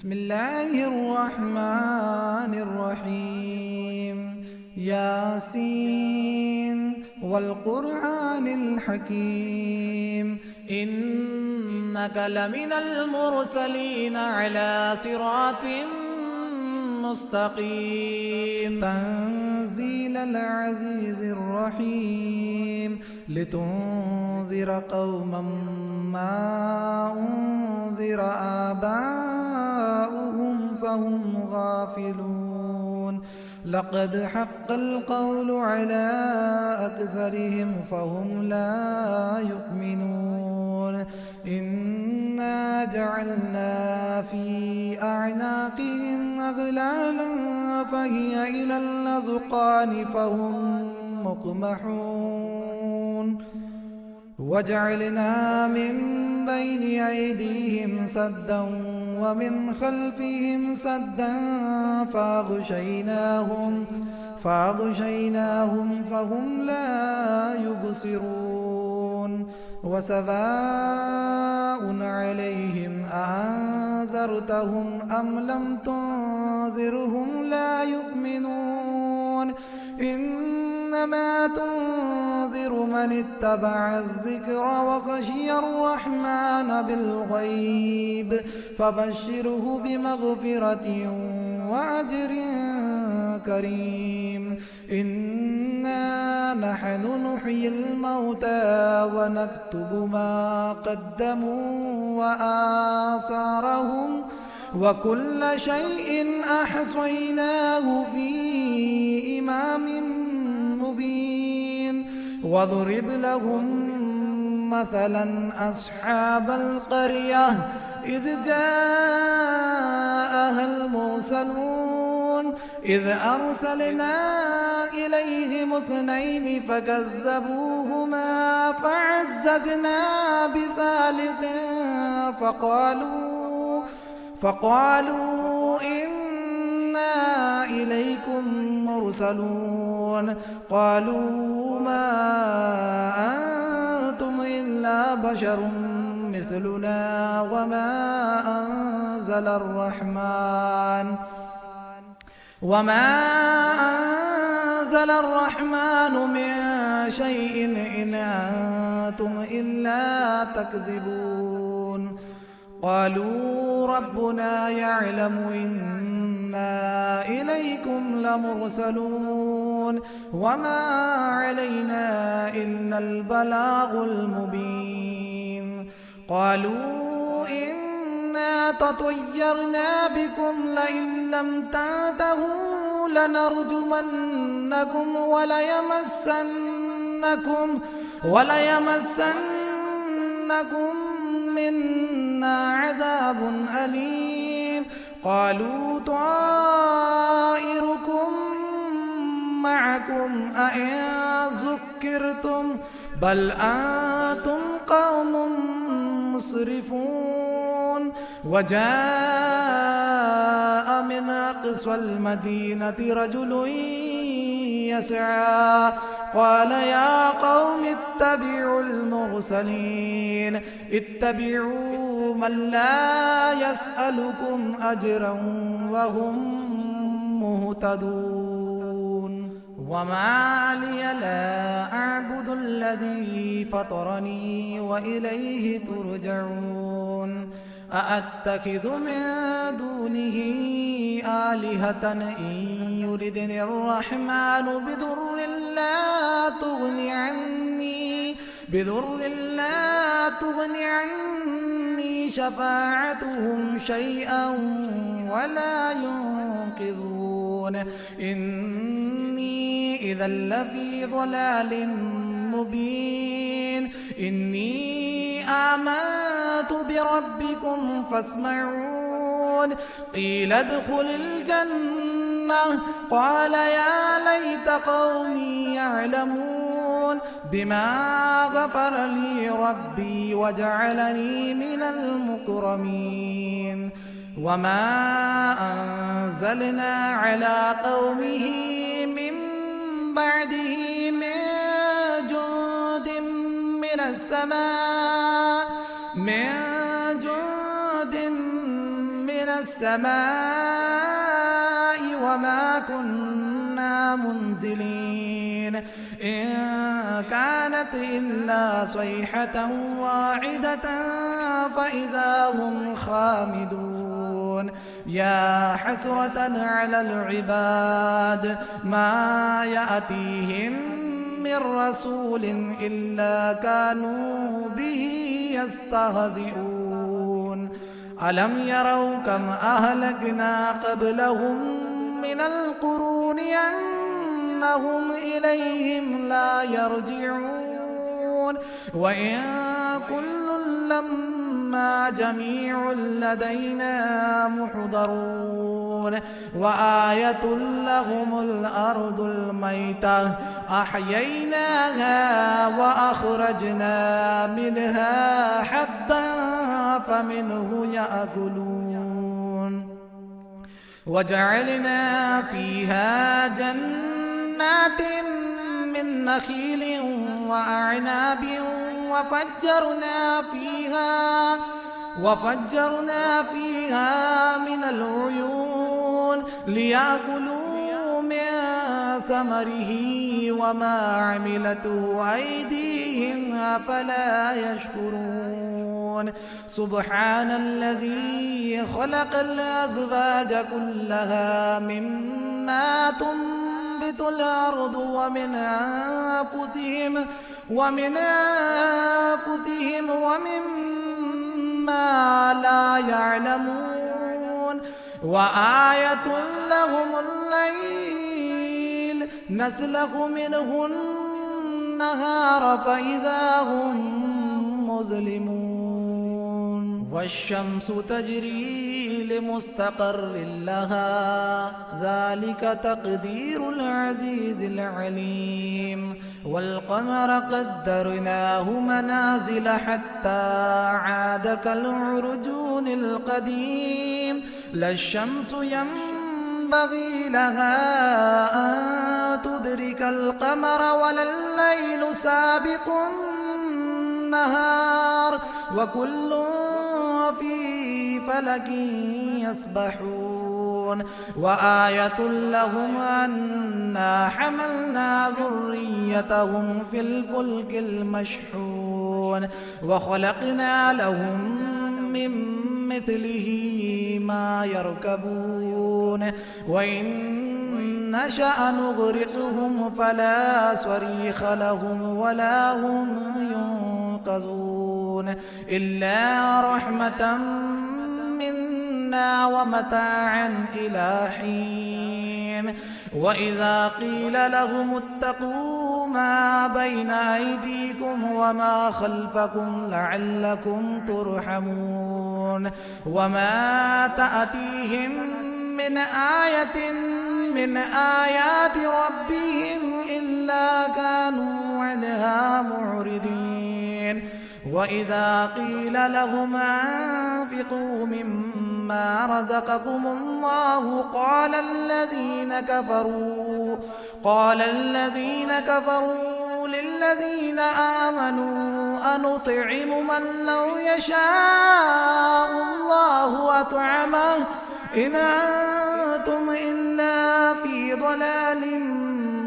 بسم الله الرحمن الرحيم. ياسين والقرآن الحكيم إنك لمن المرسلين على صراط مستقيم. تنزيل العزيز الرحيم لتنذر قوما ما أنذر آباؤهم فهم غافلون. لقد حق القول على أكثرهم فهم لا يؤمنون. إنا جعلنا في أعناقهم أغلالا فهي إلى الأذقان فهم مقمحون. وجعلنا من بين أيديهم سدا ومن خلفهم سدا فأغشيناهم فهم لا يبصرون. وسواء عليهم أأنذرتهم أم لم تنذرهم لا يؤمنون. إنما تنذر من اتبع الذكر وخشي الرحمن بالغيب فبشره بمغفرة وأجر كريم. إنا نحن نحيي الموتى ونكتب ما قدموا وآثارهم وكل شيء أحصيناه في إمام مبين. واضرب لهم مثلا أصحاب القرية إذ جاءها المرسلون إذ أرسلنا إليهم اثنين فكذبوهما فعززنا بثالث فقالوا إنا إليكم مرسلون. قالوا ما أنتم إلا بشر مثلنا وما أنزل الرحمن من شيء إن أنتم إلا تكذبون. قالوا ربنا يعلم إنا إليكم لمرسلون وما علينا إلا البلاغ المبين. قالوا إنا تطيرنا بكم لئن لم تنتهوا لنرجمنكم وليمسنكم منا عذاب أليم. قالوا طائركم معكم أئن ذكرتم بل أنتم قوم مسرفون. وجاء من أقصى المدينة رجل يسعى قال يا قوم اتبعوا المرسلين اتبعوا من لا يسألكم أجرا وهم مهتدون. وما لي لا أعبد الذي فطرني وإليه ترجعون. أأتخذ من دونه آلهة إن يردني الرحمن بضر لا تغن عني شفاعتهم شيئا ولا ينقذون. إني إذا لفي ضلال مبين. إني آمنت بربكم فاسمعون. قيل ادخل الجنة قال يا ليت قومي يعلمون بما غفر لي ربي وجعلني من المكرمين. وما أنزلنا على قومه من بعده من جند من السماء السماء وما كنا منزلين إن كانت إلا صيحة واحدة فإذا هم خامدون يا حسرة على العباد ما يأتيهم من رسول إلا كانوا به يستهزئون ألم يروا كم أهلكنا قبلهم من القرون أنهم إليهم لا يرجعون وإن كل لما جميع لدينا محضرون وآية لهم الأرض الميتة أحييناها وأخرجنا منها حبا فمنه يأكلون وجعلنا فيها جنات من نخيل وأعناب وفجرنا فيها من العيون ليأكلوا من ثمره وما عملته أيديهم أفلا يشكرون سبحان الذي خلق الأزواج كلها مما تنبت الأرض ومن أنفسهم ومما لا يعلمون وآية لهم الليل نسلخ منه النهار فإذا هم مظلمون والشمس تجري لمستقر لها ذلك تقدير العزيز العليم والقمر قدرناه منازل حتى عاد كالعرجون القديم لا الشمس ينبغي لها أن تدرك القمر ولا الليل سابق النهار وكل في فلك يسبحون وآية لهم أنا حملنا ذريتهم في الفلك المشحون وخلقنا لهم من مثله ما يركبون وإن نشأ نغرقهم فلا صريخ لهم ولا هم ينقذون إلا رحمة منا ومتاعا إلى حين وإذا قيل لهم اتقوا ما بين أيديكم وما خلفكم لعلكم ترحمون وما تأتيهم من آية من آيات ربهم إلا كانوا عنها معرضين وإذا قيل لهم أنفقوا مما رزقكم الله قال الذين كفروا للذين آمنوا أنطعم من لو يشاء الله أطعمه إن أنتم إلا في ضلال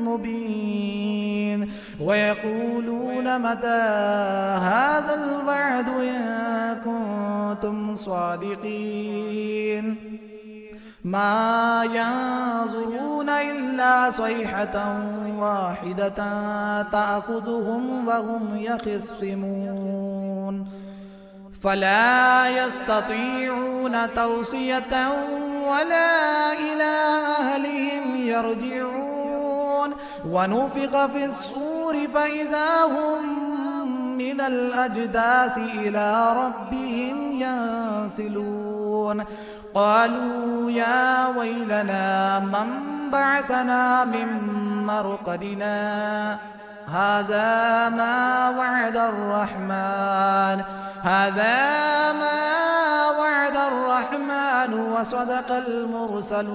مبين ويقولون متى هذا الوعد إن كنتم صادقين ما ينظرون إلا صيحة واحدة تأخذهم وهم يخصمون فلا يستطيعون توصية ولا إلى أهلهم يرجعون ونفخ في الصور فإذا هم من الأجداث إلى ربهم ينسلون قالوا يا ويلنا من بعثنا من مرقدنا هذا ما وعد الرحمن وصدق المرسلون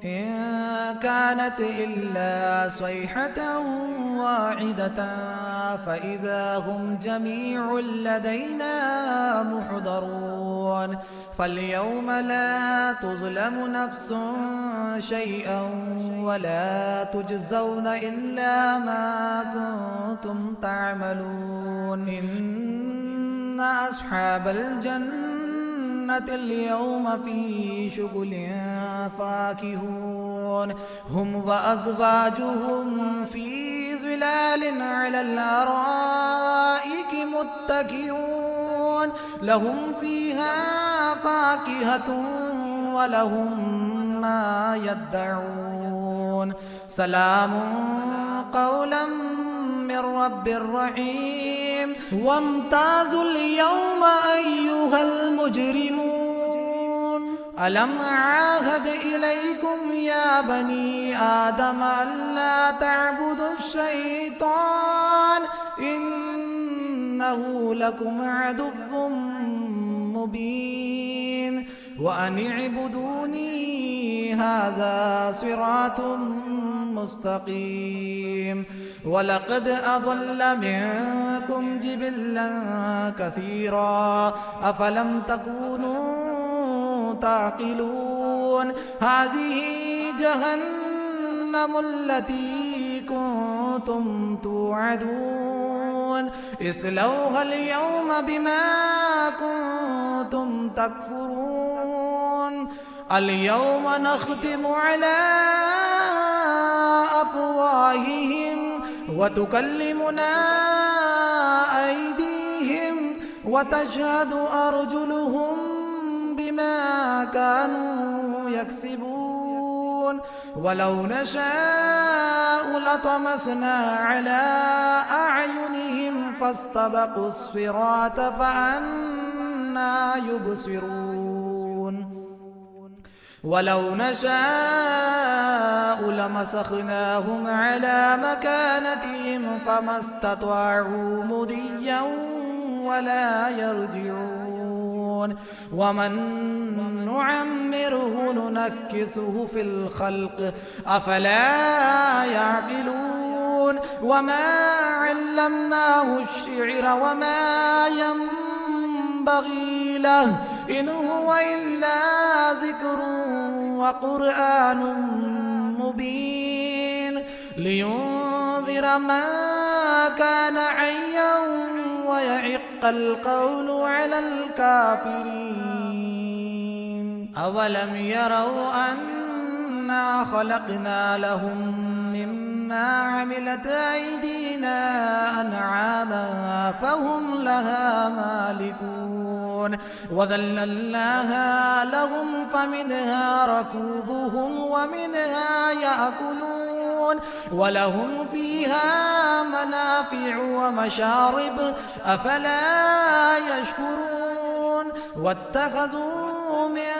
إن كانت إلا صيحة واحدة فإذا هم جميع لدينا محضرون فاليوم لا تظلم نفس شيئا ولا تجزون إلا ما كنتم تعملون إن أصحاب الجنة اليوم في شغل فاكهون هم وأزواجهم في ظلال على الأرائك متكئون لهم فيها فاكهة ولهم ما يدعون سلام قولا من رب رحيم وامتازوا اليوم أيها المجرمون ألم عاهد إليكم يا بني آدم ألا تعبدوا الشيطان إنه لكم عدو مبين وأن اعبدوني هذا صراط مستقيم ولقد أضل منكم جبلا كثيرا أفلم تكونوا تعقلون هذه جهنم التي كنتم توعدون اصلوها اليوم بما كنتم تكفرون اليوم نختم على أفواههم وتكلمنا أيديهم وتشهد أرجلهم بما كانوا يكسبون ولو نشاء لطمسنا على أعينهم فاستبقوا الصراط فأنى يبصرون ولو نشاء لمسخناهم على مكانتهم فما استطاعوا مضيا ولا يرجعون ومن نعمره ننكسه في الخلق أفلا يعقلون وما علمناه الشعر وما ينبغي له إن هو إلا ذكر وقرآن مبين لينذر من كان حيا ويحق القول على الكافرين أولم يروا أنا خلقنا لهم مما عملت أيدينا أنعاما فهم لها مالكون وذللناها لهم فمنها ركوبهم ومنها يأكلون ولهم فيها منافع ومشارب أفلا يشكرون واتخذوا من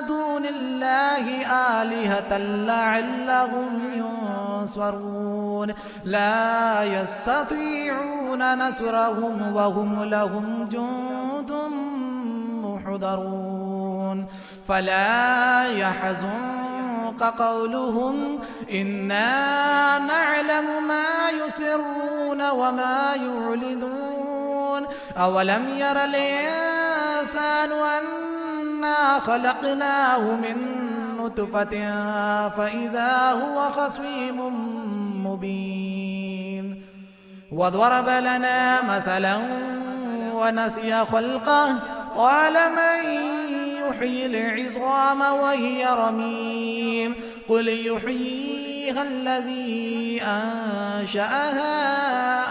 دون الله آلهة لعلهم ينصرون لا يستطيعون نصرهم وهم لهم جند محضرون فلا يحزنك قولهم إنا نعلم ما يسرون وما يعلنون أولم ير الإنسان أنا خلقناه من نطفة فإذا هو خصيم مبين وضرب لنا مثلا ونسي خلقه قال من يحيي العظام وهي رميم قل يحييها الذي أنشأها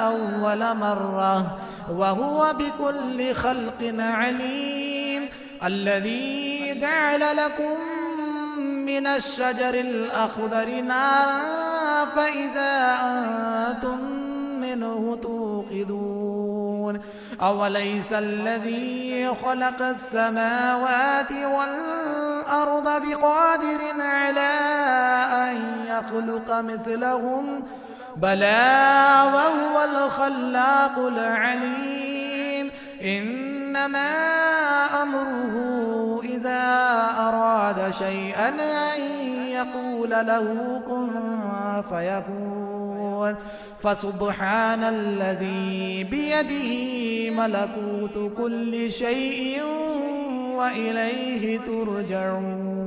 أول مرة وهو بكل خلق عليم الذي جعل لكم من الشجر الأخضر نارا فإذا أنتم منه توقدون أوليس الذي خلق السماوات والأرض بقادر على أن يخلق مثلهم بلى وهو الخلاق العليم إنما أمره إذا أراد شيئا أن يقول له كن فيكون. فسبحان الذي بيده ملكوت كل شيء وإليه ترجعون.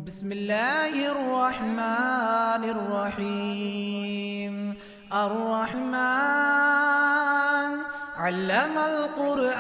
بسم الله الرحمن الرحيم. الرحمن علم القرآن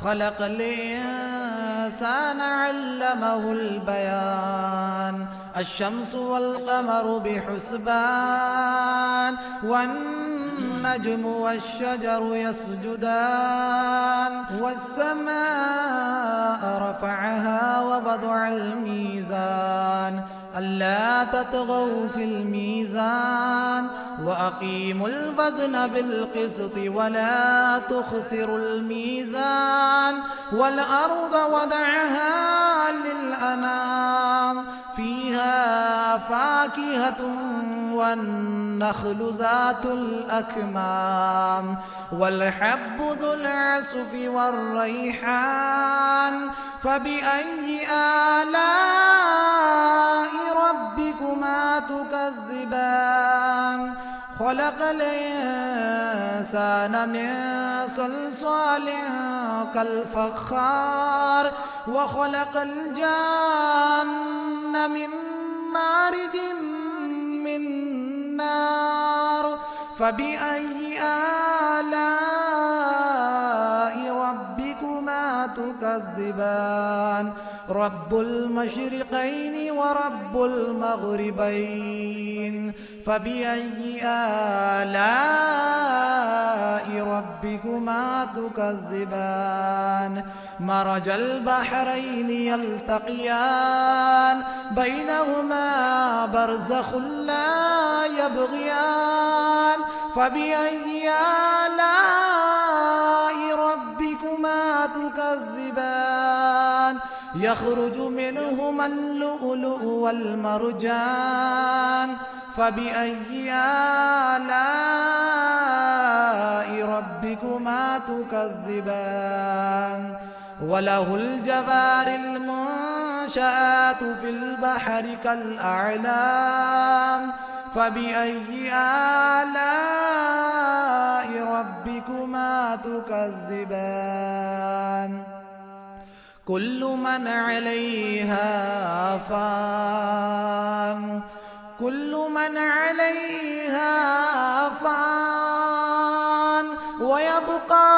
خلق الإنسان علمه البيان. الشمس والقمر بحسبان والنجم والشجر يسجدان. والسماء رفعها ووضع الميزان ألا تطغوا في الميزان وأقيموا الوزن بالقسط ولا تخسروا الميزان. والأرض وضعها للأنام فيها فاكهة والنخل ذات الأكمام والحب ذو العصف والريحان. فبأي آلاء ربكما تكذبان؟ خلق الإنسان من صلصال كالفخار وخلق الجان من مارج من نار. فبأي آلاء ربكما تكذبان؟ رب المشرقين ورب المغربين. فبأي آلاء ربكما تكذبان؟ مرج البحرين يلتقيان بينهما برزخ لا يبغيان. فبأي آلاء ربكما تكذبان؟ يخرج منهما اللؤلؤ والمرجان. فبأي آلاء ربكما تكذبان؟ وله الجوار المنشآت في البحر كالأعلام. فبأي آلاء ربكما تكذبان؟ كل من عليها فان. كل من عليها فان ويبقى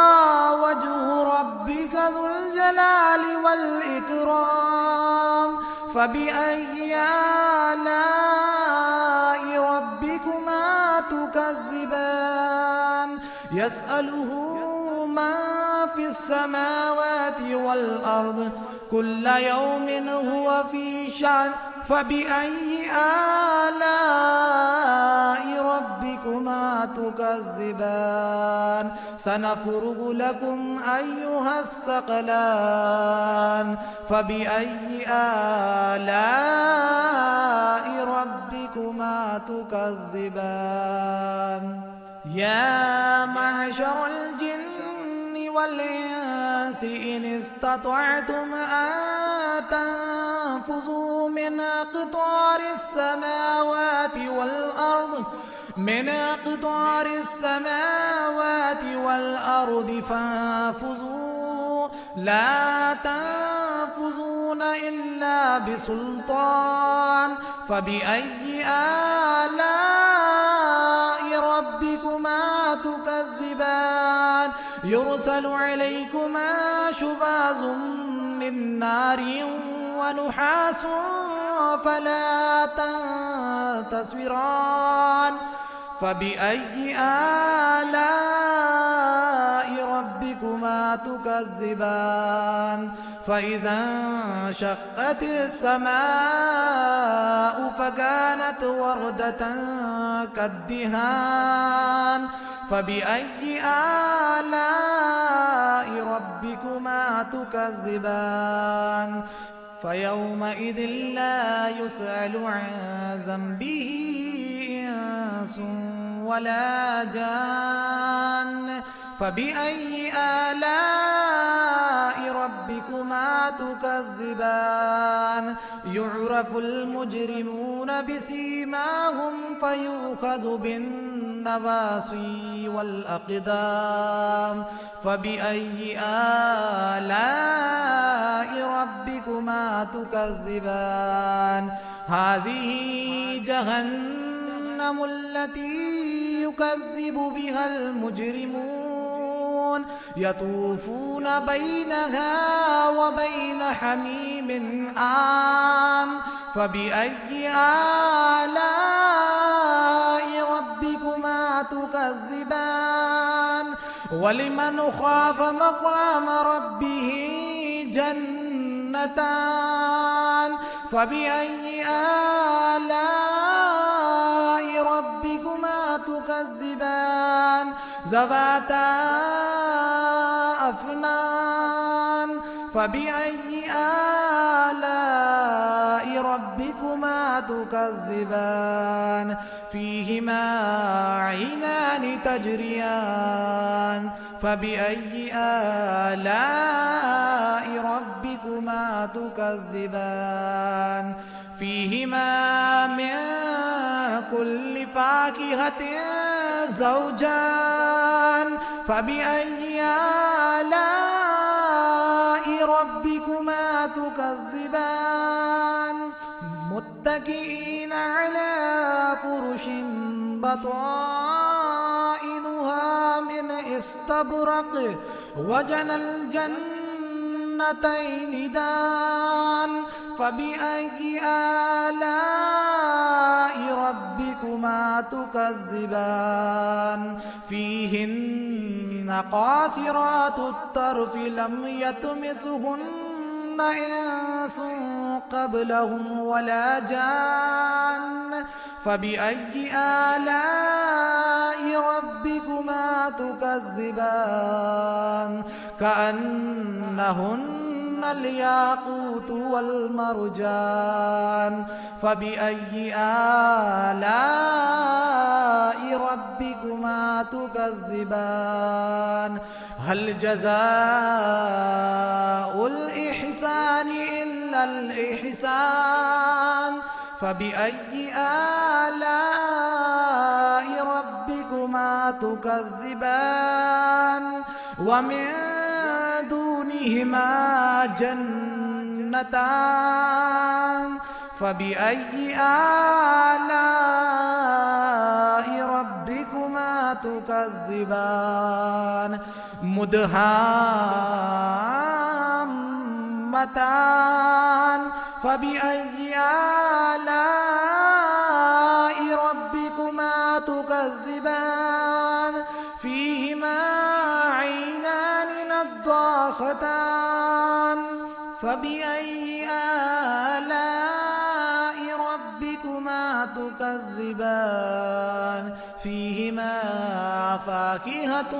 وجه ربك ذو الجلال والإكرام. فبأي آلاء ربكما تكذبان؟ يسأله من في السماوات والأرض كل يوم هو في شأن. فبأي آلاء ربكما تكذبان؟ سنفرغ لكم أيها الثقلان. فبأي آلاء ربكما تكذبان؟ يا معشر الجن والإنس إن استطعتم أن تنفذوا من أقطار السماوات والأرض فانفذوا لا تنفذون إلا بسلطان. فبأي آلاء ربكما تكذبان؟ يرسل عليكما شواظ من نار ونحاس فلا تنتصران. فبأي آلاء ربكما تكذبان؟ فإذا انشقت السماء فكانت وردة كالدهان. فبأي آلاء ربكما تكذبان؟ فيومئذ لا يسأل عن ذنبه إنس ولا جان. فبأي آلاء ربكما تكذبان يعرف المجرمون بسيماهم فيؤخذ بالنواصي والأقدام فبأي آلاء ربكما تكذبان هذه جهنم التي يكذب بها المجرمون يطوفون بينها وبين حميم آن فبأي آلاء ربكما تكذبان ولمن خاف مقام ربه جنتان فبأي آلاء ربكما تكذبان ذواتا أفنان فبأي آلاء ربكما تكذبان فيهما عينان تجريان فبأي آلاء ربكما تكذبان فيهما من كل فاكهة زوجان فبأي آلاء ربكما تكذبان متكئين على فرش بطائنها من استبرق وجنى الجنتين دان فبأي آلاء ربكما تكذبان فيهن قاصرات الطرف لم يطمثهن إنس قبلهم ولا جان فبأي آلاء ربكما تكذبان كأنهن الياقوت والمرجان فبأي آلاء ربكما تكذبان هل جزاء الإحسان إلا الإحسان فبأي آلاء ربكما تكذبان ومن دونهما جنتان فبأي آلاء ربكما تكذبان مدهامتان فبأي آلاء ربكما تكذبان فيهما عينان نضاختان فبأي آلاء ربكما تكذبان فيهما فاكهة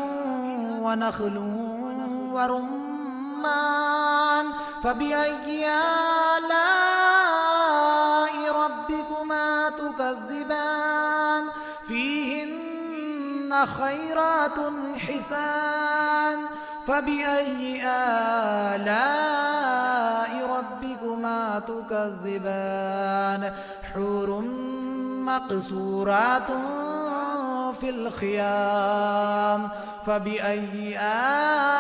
ونخل ورمان فبأي آلاء ربكما تكذبان فيهن خيرات حسان فبأي آلاء ربكما تكذبان حور مقصورات في الخيام فبأي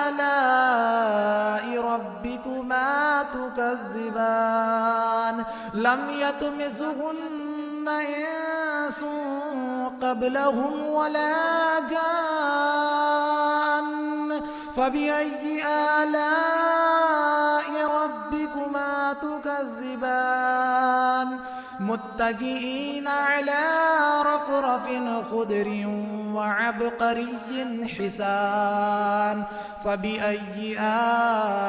آلاء ربكما تكذبان لم يطمثهن إنس قبلهم ولا جان فبأي آلاء ربكما تكذبان متكئين على رفرف خضر وعبقري حسان فبأي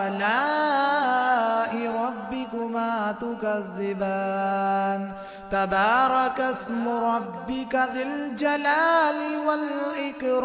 آلاء ربكما تكذبان تبارك اسم ربك ذي الجلال والإكرام.